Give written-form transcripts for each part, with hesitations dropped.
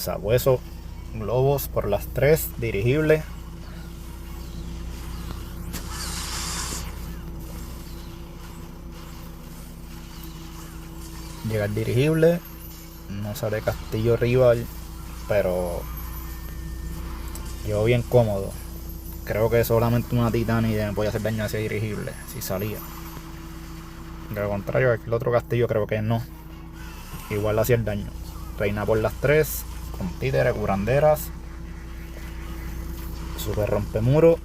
Sabueso, globos por las 3, dirigible. Llega el dirigible, no sale castillo rival, pero llegó bien cómodo. Creo que solamente una titánide me podía hacer daño a ese dirigible si salía. De lo contrario, el otro castillo creo que no. Igual hacía el daño. Reina por las 3, con títeres, curanderas. Super rompemuro,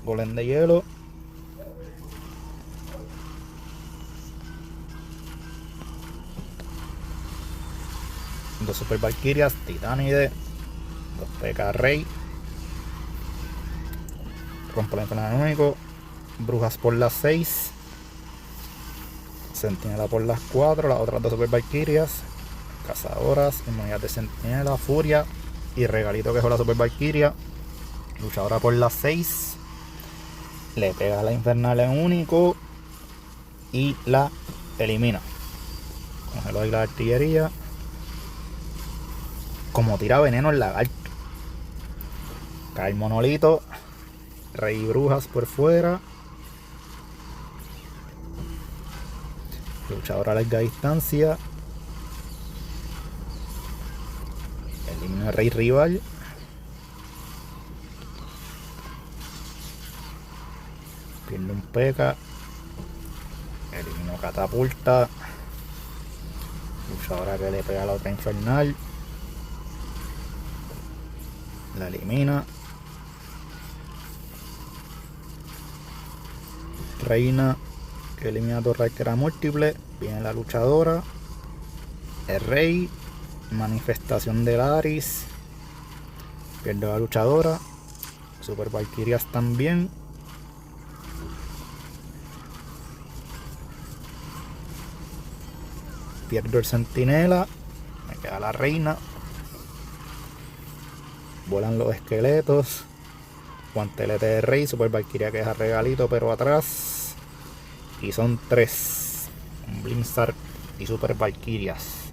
golem de hielo. Dos super valquirias, titánide, 2 PK rey. Rompe el infernal único, brujas por las 6. Sentinela por las 4, las otras 2 super valquirias, cazadoras, inmunidad de sentinela, furia y regalito que es la super valquiria. Luchadora por las 6, le pega a la infernal en único y la elimina. Congelo ahí la artillería. Como tira veneno el lagarto. Cae el monolito. Rey y brujas por fuera. Luchadora a larga distancia. Elimina al rey rival. Pierde un P.K. Eliminó catapulta. Luchadora que le pega a la otra infernal. La elimina. Reina que elimina a torre arquera múltiple. Viene la luchadora. El rey. Manifestación de Laris. Pierde la luchadora. Super Valkyrias también. Pierdo el sentinela. Me queda la reina. Vuelan los esqueletos. Guantelete de rey. Super Valkyria que deja regalito pero atrás. Y son 3. Un Blizzard y Super Valkyrias.